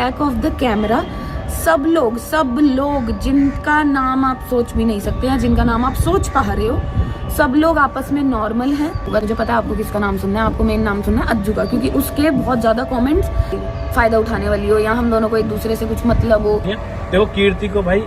Back of the camera सब लोग जिनका नाम आप सोच भी नहीं सकते हैं, जिनका नाम आप सोच पा रहे हो, सब लोग आपस में नॉर्मल हैं। मुझे पता है आपको किसका नाम सुनना है, आपको मेन नाम सुनना है अज्जू का, क्योंकि उसके बहुत ज्यादा कमेंट्स फायदा उठाने वाली हो या हम दोनों को एक दूसरे से कुछ मतलब हो। देखो कीर्ति को भाई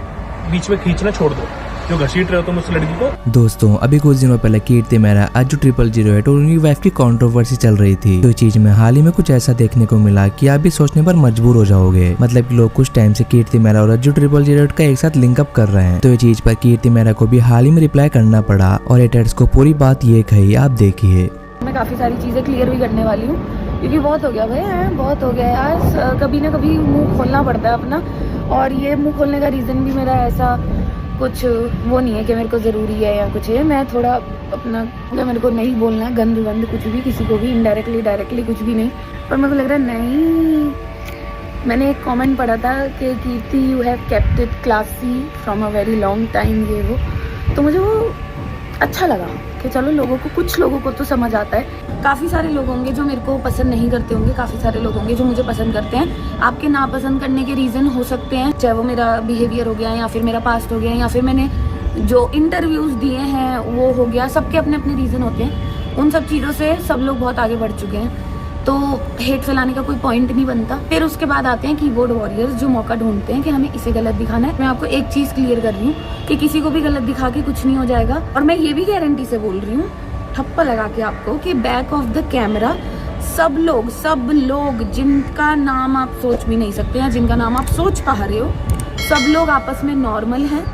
बीच में खींचना छोड़ दो, जो घसीट रहे हो तुम उस लड़की को। दोस्तों अभी कुछ दिनों पहले कीर्ति मेहरा अज्जू 008 और उनकी वाइफ की कंट्रोवर्सी चल रही थी। तो चीज में हाल ही में कुछ ऐसा देखने को मिला कि आप भी सोचने पर मजबूर हो जाओगे। मतलब कि लोग कुछ टाइम से कीर्ति मेहरा और अज्जू 008 का एक साथ लिंकअप कर रहे हैं। तो ये चीज पर कीर्ति मेहरा को भी हाल ही में रिप्लाई करना पड़ा और हेटर्स को पूरी बात ये कही, आप देखिए। मैं काफी सारी चीजें क्लियर भी करने वाली हूँ, क्योंकि बहुत हो गया भाई, बहुत हो गया यार। कभी ना कभी मुंह खोलना पड़ता है अपना, और ये मुंह खोलने का रीजन भी मेरा ऐसा कुछ वो नहीं है कि मेरे को ज़रूरी है या कुछ है। मैं थोड़ा अपना, मेरे को नहीं बोलना गंद वंद कुछ भी, किसी को भी इनडायरेक्टली डायरेक्टली कुछ भी नहीं, पर मेरे को लग रहा है नहीं। मैंने एक कमेंट पढ़ा था कि Kirti you have kept it classy from a very long time, ये वो, तो मुझे वो अच्छा लगा कि चलो लोगों को, कुछ लोगों को तो समझ आता है। काफ़ी सारे लोग होंगे जो मेरे को पसंद नहीं करते होंगे, काफ़ी सारे लोग होंगे जो मुझे पसंद करते हैं। आपके नापसंद करने के रीज़न हो सकते हैं, चाहे वो मेरा बिहेवियर हो गया या फिर मेरा पास्ट हो गया या फिर मैंने जो इंटरव्यूज़ दिए हैं वो हो गया। सबके अपने अपने रीज़न होते हैं। उन सब चीज़ों से सब लोग बहुत आगे बढ़ चुके हैं, तो हेट फैलाने का कोई पॉइंट नहीं बनता। फिर उसके बाद आते हैं कीबोर्ड वॉरियर्स जो मौका ढूंढते हैं कि हमें इसे गलत दिखाना है। मैं आपको एक चीज़ क्लियर कर रही हूँ कि किसी को भी गलत दिखा के कुछ नहीं हो जाएगा, और मैं ये भी गारंटी से बोल रही हूँ, ठप्पा लगा के आपको, कि बैक ऑफ द कैमरा सब लोग जिनका नाम आप सोच भी नहीं सकते हैं, जिनका नाम आप सोच पा रहे हो, सब लोग आपस में नॉर्मल हैं।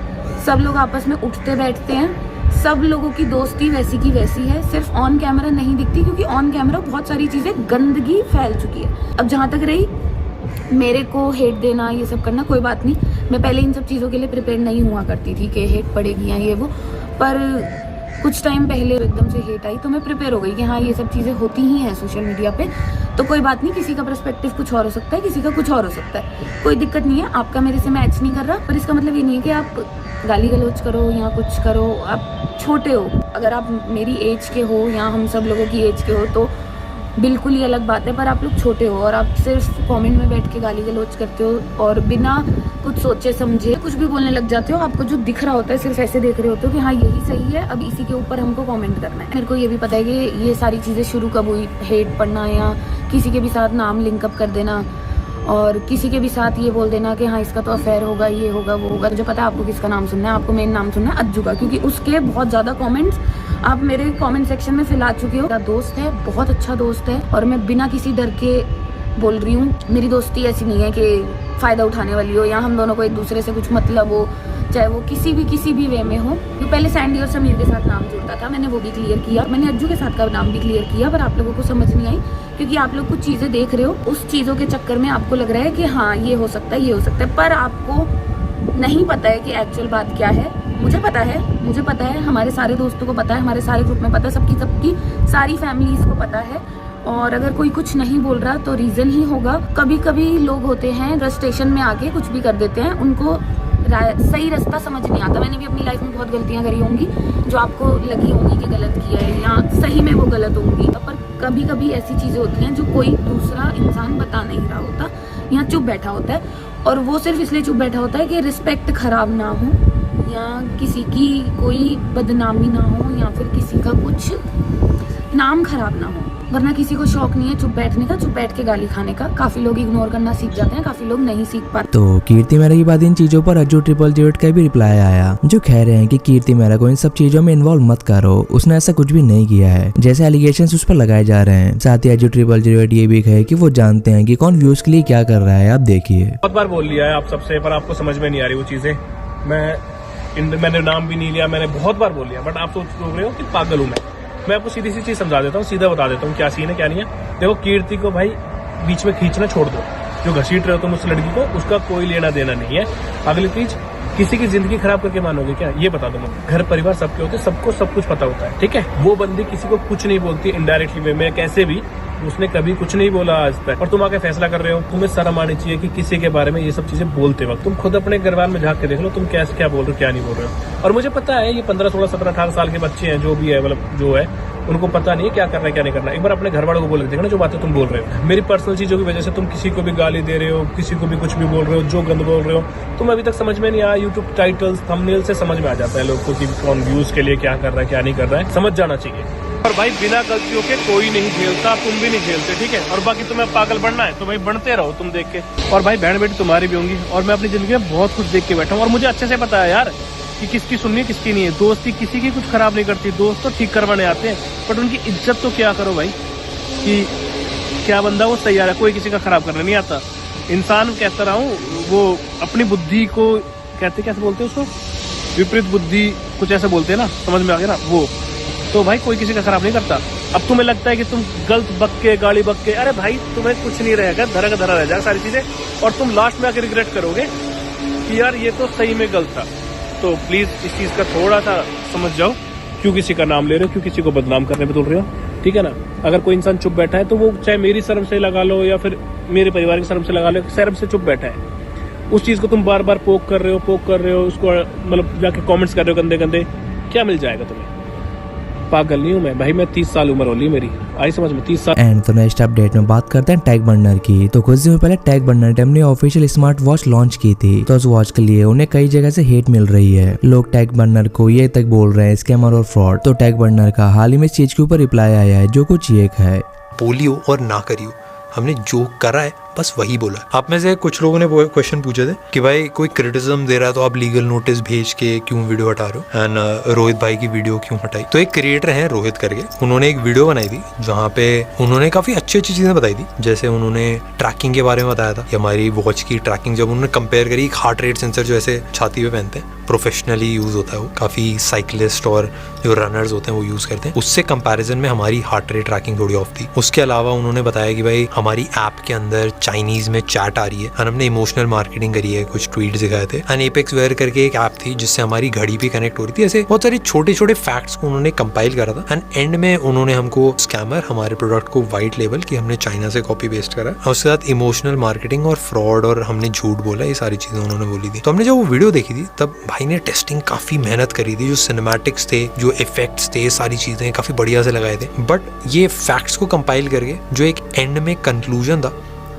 सब लोग आपस में उठते बैठते हैं। सब लोगों की दोस्ती वैसी की वैसी है, सिर्फ ऑन कैमरा नहीं दिखती, क्योंकि ऑन कैमरा बहुत सारी चीज़ें गंदगी फैल चुकी है। अब जहाँ तक रही मेरे को हेट देना, ये सब करना, कोई बात नहीं, मैं पहले इन सब चीज़ों के लिए प्रिपेयर नहीं हुआ करती थी कि हेट पड़ेगी या ये वो, पर कुछ टाइम पहले एकदम से हेट आई तो मैं प्रिपेयर हो गई कि हाँ ये सब चीज़ें होती ही हैं सोशल मीडिया पे, तो कोई बात नहीं। किसी का पर्सपेक्टिव कुछ और हो सकता है, किसी का कुछ और हो सकता है, कोई दिक्कत नहीं है। आपका मेरे से मैच नहीं कर रहा, पर इसका मतलब ये नहीं है कि आप गाली गलौज करो या कुछ करो। आप छोटे हो, अगर आप मेरी एज के हो या हम सब लोगों की एज के हो तो बिल्कुल ही अलग बात है, पर आप लोग छोटे हो और आप सिर्फ कमेंट में बैठ के गाली गलौज करते हो और बिना कुछ सोचे समझे कुछ भी बोलने लग जाते हो। आपको जो दिख रहा होता है सिर्फ ऐसे देख रहे होते हो कि हाँ यही सही है, अब इसी के ऊपर हमको कमेंट करना है। मेरे को ये भी पता है कि ये सारी चीज़ें शुरू कब हुई, हेट पढ़ना या किसी के भी साथ नाम लिंकअप कर देना और किसी के भी साथ ये बोल देना कि हाँ इसका तो अफेयर होगा, ये होगा, वो होगा। मुझे पता है आपको किसका नाम सुनना है, आपको मेन नाम सुनना है अज्जू का, क्योंकि उसके बहुत ज़्यादा कमेंट्स आप मेरे कमेंट सेक्शन में फैला चुके हो। मेरा दोस्त है, बहुत अच्छा दोस्त है, और मैं बिना किसी डर के बोल रही हूँ। मेरी दोस्ती ऐसी नहीं है कि फ़ायदा उठाने वाली हो या हम दोनों को एक दूसरे से कुछ मतलब हो, चाहे वो किसी भी वे में हो। तो पहले सैंडी और समीर के साथ नाम जुड़ता था, मैंने वो भी क्लियर किया। मैंने अज्जू के साथ का नाम भी क्लियर किया, पर आप लोगों को समझ नहीं आई, क्योंकि आप लोग कुछ चीज़ें देख रहे हो, उस चीज़ों के चक्कर में आपको लग रहा है कि हाँ ये हो सकता है, ये हो सकता है, पर आपको नहीं पता है कि एक्चुअल बात क्या है। मुझे पता है, हमारे सारे दोस्तों को पता है, हमारे सारे ग्रुप में पता है, सबकी सारी फैमिलीज़ को पता है। और अगर कोई कुछ नहीं बोल रहा तो रीज़न ही होगा। कभी कभी लोग होते हैं रजिस्ट्रेशन में आके कुछ भी कर देते हैं, उनको सही रास्ता समझ नहीं आता। मैंने भी अपनी लाइफ में बहुत गलतियां करी होंगी जो आपको लगी होंगी कि गलत किया है या सही में वो गलत होंगी, पर कभी कभी ऐसी चीज़ें होती हैं जो कोई दूसरा इंसान बता नहीं रहा होता या चुप बैठा होता है, और वो सिर्फ इसलिए चुप बैठा होता है कि रिस्पेक्ट खराब ना हो या किसी की कोई बदनामी ना हो या फिर किसी का कुछ नाम खराब ना हो, वरना किसी को शौक नहीं है चुप बैठने का, चुप बैठ के गाली खाने का। काफी लोग इग्नोर करना सीख जाते हैं, काफी लोग नहीं सीख पाते। तो कीर्ति मेहरा की बात इन चीजों पर अज्जू 008 का भी रिप्लाई आया, जो कह रहे हैं कि कीर्ति मेहरा को इन सब चीजों में इन्वॉल्व मत करो, उसने ऐसा कुछ भी नहीं किया है जैसे एलिगेशंस उस पर लगाए जा रहे हैं। साथ ही अज्जू 008 ये भी कहे कि वो जानते हैं कि कौन व्यूज के लिए क्या कर रहा है, आप देखिए। बहुत बार बोल लिया है आप सबसे, पर आपको समझ में नहीं आ रही वो चीजें। मैंने नाम भी नहीं लिया, मैंने बहुत बार बोल लिया, बट आप सोच रहे हो कि पागल हूँ मैं आपको सीधी सी चीज समझा देता हूँ, सीधा बता देता हूँ क्या सीन है क्या नहीं है। देखो कीर्ति को भाई बीच में खींचना छोड़ दो, जो घसीट रहे हो तुम उस लड़की को, उसका कोई लेना देना नहीं है। अगली चीज, किसी की जिंदगी खराब करके मानोगे क्या, ये बता दो मुझे। घर परिवार सबके होते, सबको सब कुछ पता होता है, ठीक है। वो बंदी किसी को कुछ नहीं बोलती इनडायरेक्टली वे में, कैसे भी उसने कभी कुछ नहीं बोला आज तक, और तुम आके फैसला कर रहे हो। तुम्हें शर्म आनी चाहिए कि किसी के बारे में ये सब चीजें बोलते वक्त तुम खुद अपने घरवाल में झांक के देख लो, तुम क्या बोल रहे हो क्या नहीं बोल रहे हो। और मुझे पता है ये 15, 16, 17, 18 साल के बच्चे हैं, जो भी है, मतलब जो है उनको पता नहीं है क्या करना है क्या नहीं करना। एक बार अपने घर वालों को बोल देखना जो बातें तुम बोल रहे हो, मेरी पर्सनल चीजों की वजह से तुम किसी को भी गाली दे रहे हो, किसी को भी कुछ भी बोल रहे हो, जो गंद बोल रहे हो, तुम अभी तक समझ में नहीं आया। यूट्यूब टाइटल्स थंबनेल से समझ में आ जाता है लोग को कि कौन व्यूज के लिए क्या कर रहा है क्या नहीं कर रहा है, समझ जाना चाहिए। और भाई बिना गलतियों के कोई नहीं खेलता, तुम भी नहीं खेलते, ठीक है। और बाकी तुम्हें पागल बनना है तो भाई बनते रहो तुम देख के। और भाई बहन बेटी तुम्हारी भी होंगी, और मैं अपनी जिंदगी में बहुत कुछ देख के बैठा हूँ और मुझे अच्छे से पता है यार कि किसकी सुननी है किसकी नहीं है। दोस्ती किसी की कुछ खराब नहीं करती, दोस्त तो ठीक करवाने आते हैं, बट उनकी इज्जत तो क्या करो भाई कि क्या बंदा वो तैयार है, कोई किसी का खराब करने नहीं आता। इंसान कहता रहा हूँ वो अपनी बुद्धि को कहते कैसे बोलते हैं उसको, विपरीत बुद्धि कुछ ऐसे बोलते हैं ना, समझ में आ गया ना वो। तो भाई कोई किसी का खराब नहीं करता। अब तुम्हें लगता है कि तुम गलत बक्के गाली बक्के, अरे भाई तुम्हें कुछ नहीं रहेगा, धरा का धरा रह जाएगा सारी चीजें, और तुम लास्ट में आके रिग्रेट करोगे कि यार ये तो सही में गलत था। तो प्लीज इस चीज का थोड़ा सा समझ जाओ, क्यों किसी का नाम ले रहे हो, क्यों किसी को बदनाम करने पे तुल रहे हो, ठीक है ना। अगर कोई इंसान चुप बैठा है तो वो चाहे मेरी शर्म से लगा लो या फिर मेरे परिवार की शर्म से लगा लो, शर्म से चुप बैठा है, उस चीज को तुम बार बार पोक कर रहे हो, उसको मतलब जाके कमेंट्स कर रहे हो गंदे गंदे, क्या मिल जाएगा तुम्हें। पागल नहीं हूँ मैं भाई, मैं 30 साल उम्र होली मेरी, आई समझ में 30 साल। एंड तो नेक्स्ट अपडेट में बात करते हैं टैग बर्नर की। तो कुछ दिन पहले टैग बर्नर ने अपनी ऑफिशियल स्मार्ट वॉच लॉन्च की थी, तो उस वॉच के लिए उन्हें कई जगह से हेट मिल रही है। लोग टैग बर्नर को ये तक बोल रहे हैं स्कैमर और फ्रॉड। तो टैग बर्नर का हाल ही में इस चीज के ऊपर रिप्लाई आया है जो कुछ ये है, बोलियो और ना करियो, हमने जो करा है बस वही बोला। आप में से कुछ लोगों ने क्वेश्चन पूछे थे कि भाई कोई क्रिटिसिज्म दे रहा है तो आप लीगल नोटिस भेज के क्यों वीडियो हटा रहे हो, एंड रोहित भाई की वीडियो क्यों हटाई। तो एक क्रिएटर है रोहित करके, उन्होंने एक वीडियो बनाई थी जहाँ पे उन्होंने काफी अच्छी अच्छी चीजें बताई थी। जैसे उन्होंने ट्रैकिंग के बारे में बताया था कि हमारी वॉच की ट्रैकिंग जब उन्होंने कंपेयर करी, हार्ट रेट सेंसर जो ऐसे छाती पे पहनते हैं, प्रोफेशनली यूज होता है वो, काफी साइकिलिस्ट और जो रनर्स होते हैं वो यूज करते हैं, उससे कंपैरिजन में हमारी हार्ट रेट ट्रैकिंग थोड़ी ऑफ थी। उसके अलावा उन्होंने बताया कि भाई हमारी ऐप के अंदर चाइनीज में चैट आ रही है, और हमने इमोशनल मार्केटिंग करी है, कुछ ट्वीट दिखाए थे। एंड एपेक्स वेयर करके एक ऐप थी जिससे हमारी घड़ी भी कनेक्ट हो रही थी। ऐसे बहुत सारे छोटे छोटे फैक्ट्स को उन्होंने कंपाइल करा था। एंड एंड में उन्होंने हमको स्कैमर, हमारे प्रोडक्ट को वाइट लेबल कि हमने चाइना से कॉपी पेस्ट करा, और उसके साथ इमोशनल मार्केटिंग और फ्रॉड और हमने झूठ बोला, ये सारी चीजें उन्होंने बोली थी। तो हमने जब वो वीडियो देखी थी तब भाई ने टेस्टिंग काफी मेहनत करी थी, जो सिनेमैटिक्स थे, जो इफेक्ट्स थे, सारी चीजें काफी बढ़िया से लगाए थे। बट ये फैक्ट्स को कंपाइल करके जो एक एंड में कंक्लूजन था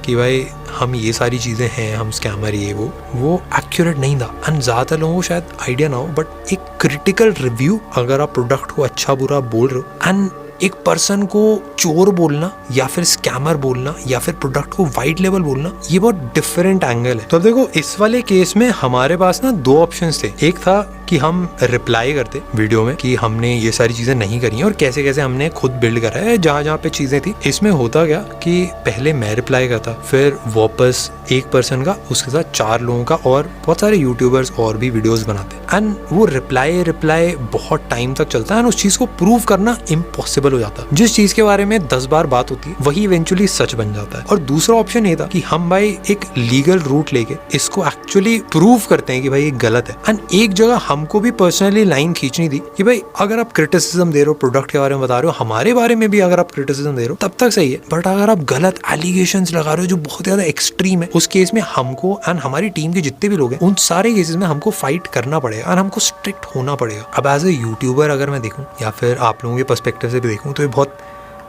कि भाई हम ये सारी चीज़ें हैं, हम स्कैमर ये वो एक्यूरेट नहीं था। एंड ज़्यादातर लोगों को शायद आइडिया ना हो, बट एक क्रिटिकल रिव्यू, अगर आप प्रोडक्ट को अच्छा बुरा बोल रहे हो, एंड एक पर्सन को चोर बोलना या फिर स्कैमर बोलना या फिर प्रोडक्ट को वाइट लेवल बोलना, ये बहुत डिफरेंट एंगल है। तो अब देखो इस वाले केस में हमारे पास ना दो ऑप्शंस थे। एक था कि हम रिप्लाई करते वीडियो में कि हमने ये सारी चीजें नहीं करी हैं और कैसे कैसे हमने खुद बिल्ड करा है जहाँ जहाँ पे चीजें थी। इसमें होता क्या कि पहले मैं रिप्लाई करता, फिर वापस एक पर्सन का, उसके साथ 4 लोगों का, और बहुत सारे यूट्यूबर्स और भी वीडियोस बनाते हैं। एंड वो रिप्लाई बहुत टाइम तक चलता है एंड उस चीज को प्रूव करना इम्पॉसिबल हो जाता है। जिस चीज के बारे में 10 बार बात होती है वही इवेंचुअली सच बन जाता है। और दूसरा ऑप्शन ये था कि हम भाई एक लीगल रूट लेके इसको एक्चुअली प्रूव करते हैं कि भाई ये गलत है। एंड एक जगह हमको भी पर्सनली लाइन खींचनी थी कि भाई अगर आप क्रिटिसिज्म दे रहे हो, प्रोडक्ट के बारे में बता रहे हो, हमारे बारे में भी अगर आप क्रिटिसिज्म दे रहे हो तब तक सही है, बट अगर आप गलत एलिगेशंस लगा रहे हो जो बहुत ज्यादा एक्सट्रीम है, उस केस में हमको एंड हमारी टीम के जितने भी लोग हैं उन सारे केसेस में हमको फाइट करना पड़ेगा और हमको स्ट्रिक्ट होना पड़ेगा। अब एज ए यूट्यूबर अगर मैं देखूं या फिर आप लोगों के पर्सपेक्टिव से भी देखूं तो ये बहुत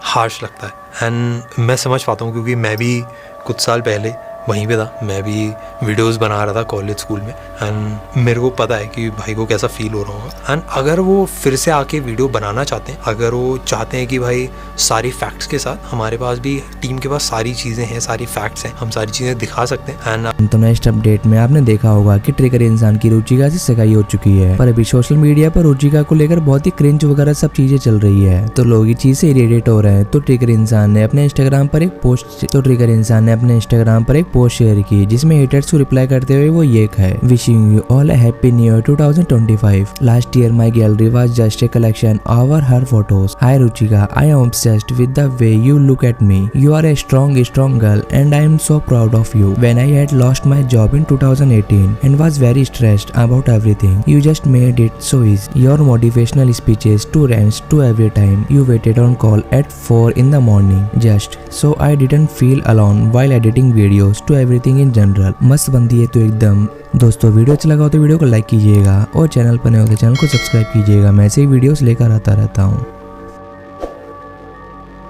हार्श लगता है। एंड मैं समझ पाता हूँ क्योंकि मैं भी कुछ साल पहले वहीं पे था, मैं भी वीडियोस बना रहा था कॉलेज स्कूल में, एंड मेरे को पता है कि भाई को कैसा फील हो रहा होगा। एंड अगर वो फिर से आके वीडियो बनाना चाहते हैं, अगर वो चाहते हैं कि भाई सारी फैक्ट्स के साथ, हमारे पास भी टीम के पास सारी चीज़ें हैं, सारी फैक्ट्स हैं, हम सारी चीज़ें दिखा सकते हैं। एंड तो नेक्स्ट अपडेट में आपने देखा होगा कि ट्रिगर इंसान की रुचिका से सगाई हो चुकी है, पर अभी सोशल मीडिया पर रुचिका को लेकर बहुत ही क्रिंज वगैरह सब चीजें चल रही है, तो लोग ये चीज से इरिटेट हो रहे हैं। तो ट्रिगर इंसान ने अपने इंस्टाग्राम पर एक पोस्ट शेयर की जिसमें हेटर्स को रिप्लाई करते हुए वो ये है, wishing you all a happy new year 2025। Last year my gallery was just a collection of her photos. Hi Ruchika, I am obsessed with the way you look at me. You are a strong girl and I am so proud of you. When I had lost my job in 2018 and was very stressed about everything, you just made it so easy. Your motivational speeches to rants to every time you waited on call at 4 in the morning just so I didn't feel alone while editing videos to everything in general. मस्त बंदी है तो एकदम। दोस्तों video अच्छा लगा हो तो वीडियो को लाइक कीजिएगा और चैनल पर नए हो तो चैनल को सब्सक्राइब कीजिएगा। मैं ऐसे ही वीडियोस लेकर आता रहता हूँ।